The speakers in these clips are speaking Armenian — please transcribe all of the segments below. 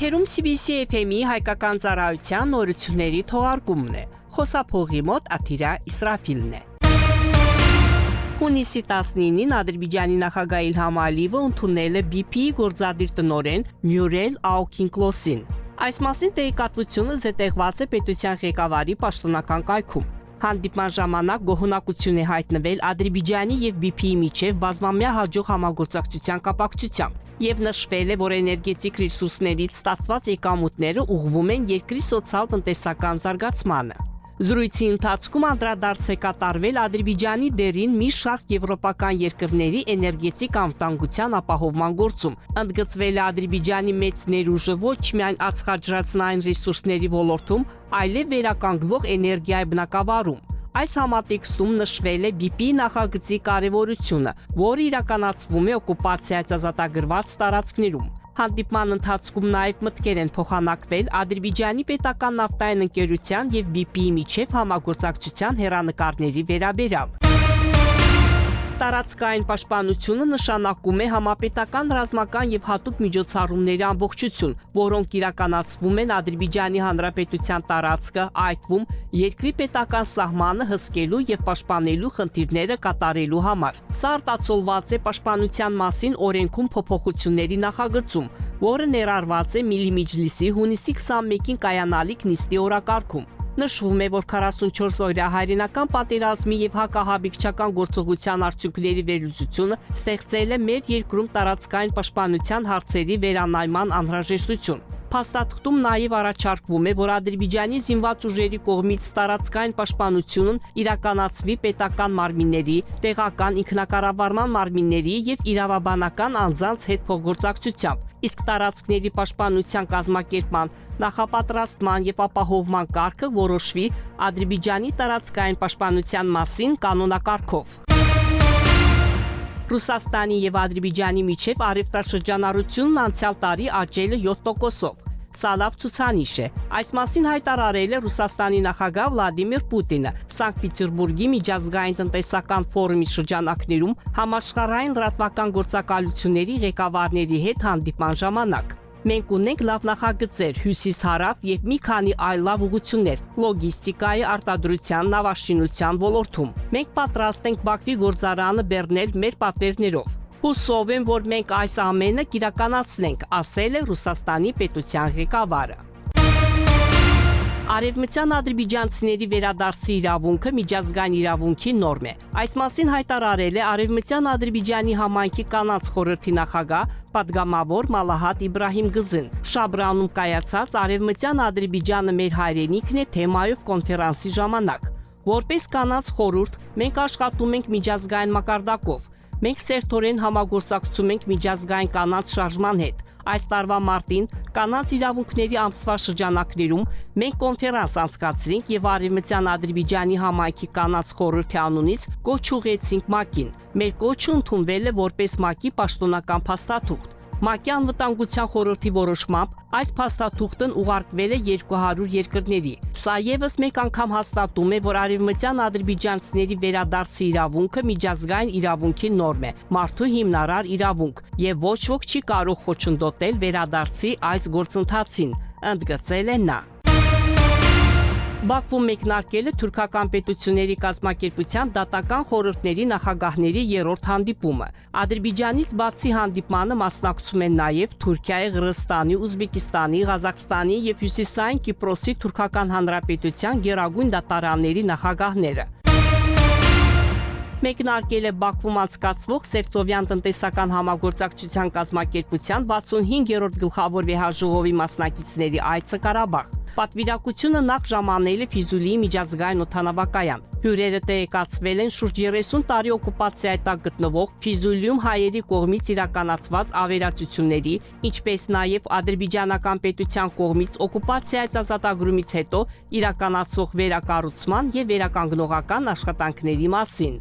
Եթերում CBC FM-ի հայկական ծառայության նորությունների թողարկումն է։ Խոսափողի մոտ Աթիրա Իսրաֆիլն է։ Հունիսի 19-ին Ադրբեջանի նախագահ Իլհամ Ալիևը ընդունել է BP-ի գործադիր տնօրեն Մյուրել Աուքինկլոսին։ Այս մասին տեղեկատվությունը զետեղված է պետության ղեկավարի պաշտոնական կայքում։ Հանդիպման ժամանակ գոհունակություն է հայտնվել Ադրբեջանի եւ BP-ի միջև բազմամյա հաջող համագործակցության կապակցությամբ եւ նշվել է, որ էներգետիկ ռեսուրսներից ստացված եկամուտները ուղղվում են երկրի սոցիալ-տնտեսական զարգացմանը։ Զրույցի ընթացքում անդրադարձ է կատարվել Ադրբեջանի դերին մի շարք եվրոպական երկրների էներգետիկ անվտանգության ապահովման գործում։ Ընդգծվել է Ադրբեջանի մեծ ներուժը ոչ միայն ածխաջրածնային ռեսուրսների ոլորտում, այլև վերականգնվող էներգիայի բնագավառում։ Այս համատեքստում նշվել է BP-ի նախագծի կարևորությունը, որը իրականացվում է օկուպացիայից ազատագրված տարածքներում։ Հանդիպման ընթացքում նաև մտքեր են փոխանակվել Ադրբեջանի պետական նավթային ընկերության եւ BP-ի միջև համագործակցության հեռանկարների վերաբերյալ։ Տարածքային պաշտպանությունը նշանակում է համապետական ռազմական եւ հատուկ միջոցառումների ամբողջություն, որոնք իրականացվում են Ադրբեջանի Հանրապետության տարածքը, այդ թվում երկրի պետական սահմանը հսկելու եւ պաշտպանելու խնդիրները կատարելու համար։ Սա արտացոլված է պաշտպանության մասին օրենքում փոփոխությունների նախագծում, որը ներառված է Միլի Միջլիսի հունիսի 21-ին կայանալիք նիստի օրակարգում։ Նշվում է, որ 44-օրյա հայրենական պատերազմի եւ հակահաբեկչական գործողության արդյունքների վերլուծությունը ստեղծել է մեր երկրում տարածքային պաշտպանության հարցերի վերանայման անհրաժեշտություն։ Փաստաթղթում նաև առաջարկվում է, որ Ադրբեջանի զինված ուժերի կողմից տարածքային պաշտպանությունն իրականացվի պետական մարմինների, տեղական ինքնակառավարման մարմինների եւ իրավաբանական անձանց հետ փոխգործակցությամբ, իսկ տարածքների պաշտպանության կազմակերպման, նախապատրաստման եւ ապահովման կարգը որոշվի Ադրբեջանի տարածքային պաշտպանության մասին կանոնակարգով։ Ռուսաստանի եւ Ադրբեջանի միջև առևտրաշրջանառությունն անցյալ տարի աճել է 7%-ով։ Սա լավ ցուցանիշ է։ Այս մասին հայտարարել է Ռուսաստանի նախագահ Վլադիմիր Պուտինը Սանկտ Պետերբուրգի միջազգային տնտեսական ֆորումի շրջանակներում համաշխարհային լրատվական գործակալությունների ղեկավարների հետ հանդիպման ժամանակ։ Մենք ունենք լավ նախագծեր հյուսիս-հարավ եւ մի քանի այլ լավ ուղղություններ լոգիստիկայի, արտադրության, նավաշինության ոլորտում։ Մենք պատրաստ ենք Բաքվի գործարանը բեռնել մեր պատվերներով։ Հուսով եմ, որ մենք այս ամենը կիրականացնենք, ասել է Ռուսաստանի պետության ղեկավարը։ Արևմտյան ադրբեջանցիների վերադարձի իրավունքը միջազգային իրավունքի նորմ է։ Այս մասին հայտարարել է Արևմտյան Ադրբեջանի համայնքի կանանց խորհրդի նախագահ պատգամավոր Մալահատ Իբրահիմ Գզին։ Շաբրանում կայացած Արևմտյան Ադրբեջանը մեր հայրենիքն է թեմայով կոնֆերանսի ժամանակ։ Որպես կանանց խորհուրդ մենք աշխատում ենք միջազգային մակարդակով։ Մենք սերտորեն համագործակցում ենք միջազգային կանանց շարժման հետ։ Այս տարվա մարտին կանանց իրավունքների ամսվա շրջանակներում մենք կոնֆերանս անցկացրինք եւ Արևմտյան Ադրբեջանի համայնքի կանանց խորհրդի անունից կոչ ուղղեցինք ՄԱԿ-ին։ Մեր կոչը ընդունվել է որպես ՄԱԿ-ի պաշտոնական փաստաթուղթ։ ՄԱԿ-ի անվտանգության խորհրդի որոշմամբ այս փաստաթուղթն ուղարկվել է 200 երկրների։ Սա եւս մեկ անգամ հաստատում է, որ արևմտյան ադրբեջանցիների վերադարձի իրավունքը միջազգային իրավունքի նորմ է, մարդու հիմնարար իրավունք, եւ ոչ ոք չի կարող խոչընդոտել վերադարձի այս գործընթացին, ընդգծել է նա։ Բաքվում մեկնարկել է թուրքական պետությունների կազմակերպության դատական խորհուրդների նախագահների երրորդ հանդիպումը։ Ադրբեջանից բացի հանդիպմանը մասնակցում են նաև Թուրքիայի, Ղրղստանի, Ուզբեկիստանի, Ղազախստանի եւ Հյուսիսային Կիպրոսի թուրքական հանրապետության գերագույն դատարանների նախագահները։ Մեկնարկել է Բաքվում անցկացվող Սևծովյան տնտեսական համագործակցության կազմակերպության 65-րդ գլխավոր վեհաժողովի մասնակիցների այցը Ղարաբաղ։ Պատվիրակությունը նախ ժամանել է Ֆիզուլիի միջազգային օդանավակայան։ Հյուրերը տեղեկացվել են շուրջ 30 տարի օկուպացիայի տակ գտնվող Ֆիզուլիում հայերի կողմից իրականացված ավերածությունների, ինչպես նաև ադրբեջանական պետության կողմից օկուպացիայից ազատագրումից հետո իրականացող վերակառուցման եւ վերականգնողական աշխատանքների մասին։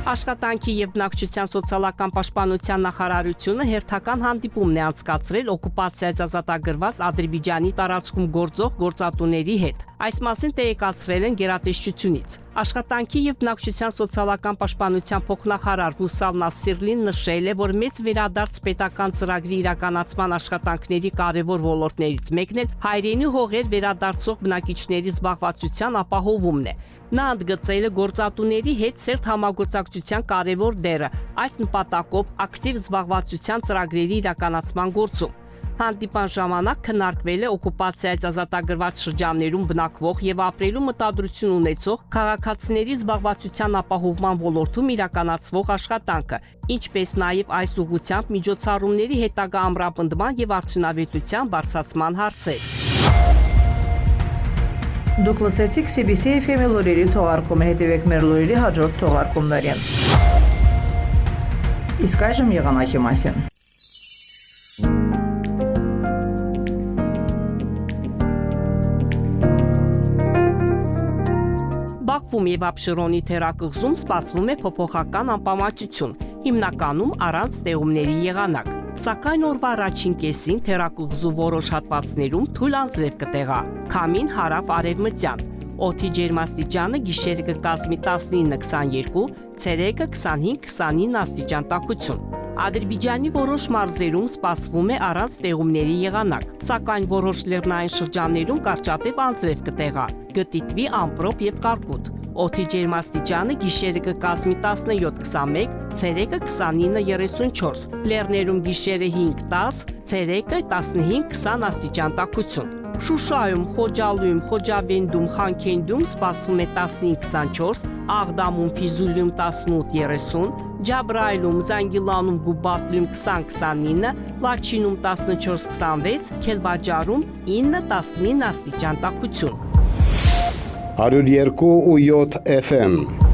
Աշխատանքի եւ բնակչության սոցիալական պաշտպանության նախարարությունը հերթական հանդիպումն է անցկացրել օկուպացիայից ազատագրված Ադրբեջանի տարածքում գործող գործատուների հետ։ Այս մասին տեղեկացրել են գերատեսչությունից։ Աշխատանքի եւ բնակչության սոցիալական պաշտպանության փոխնախարար Վուսալ Նասիրլին նշել է, որ մեծ վերադարձ պետական ծրագրի իրականացման աշխատանքների կարևոր ոլորտներից մեկն էլ հայրենի հողեր վերադարձող բնակիչների զբաղվածության ապահովումն է։ Նա ընդգծել է գործատուների հետ սերտ համագործակցության կարևոր դերը այս նպատակով ակտիվ զբաղվածության ծրագրերի իրականացման գործում։ Հանդիպան ժամանակ քննարկվել է օկուպացիայից ազատագրված շրջաններում բնակվող եւ ապրելու մտադրություն ունեցող քաղաքացիների զբաղվածության ապահովման ոլորտում իրականացվող աշխատանքը, ինչպես նաեւ այս ուղղությամբ միջոցառումների հետագա ամրապնդման եւ արդյունավետության բարձրացման հարցեր։ Դուք լսեցիք CBC FM-ի լուրերի թողարկումը, հետևեք մեր լուրերի հաջորդ թողարկումներին։ Իսկ այժմ եղանակի մասին։ Բաքվում եւ Աբշերոնի թերակղզում սպասվում է փոփոխական անպամատություն, հիմնականում առանց ստեղումների եղանակ։ Սակայն օրվա առաջին կեսին թերակղզու որոշ հատվածներում թույլ անձրև կտեղա, քամին հարավ-արևմտյան։ Օդի ջերմաստիճանը գիշերը կկազմի 19-22, ցերեկը 25-29 աստիճան տաքություն։ Ադրբեջանի որոշ մարզերում սպասվում է առանց ստեղումների եղանակ, սակայն որոշ լեռնային շրջաններում կարճատև անձրև կտեղա, կդիտվի ամպրոպ եւ կարկուտ։ Օդի ջերմաստիճանը գիշերը կկազմի 17-21, ցերեկը 29-34, լեռներում գիշերը 5-10, ցերեկը 15-20 աստիճան տաքություն։ Շուշայում, Խոջալույում, Խոջավենդում, Խանքենդում սպասվում է 15-24, Աղդամում, Ֆիզուլիում 18-30, Ջաբրայիլում, Զանգիլանում, Գուբատլում 20-29, Լաչինում 14-26, Քելբաջարում 9-19 աստիճան տաքություն։ 102.7 FM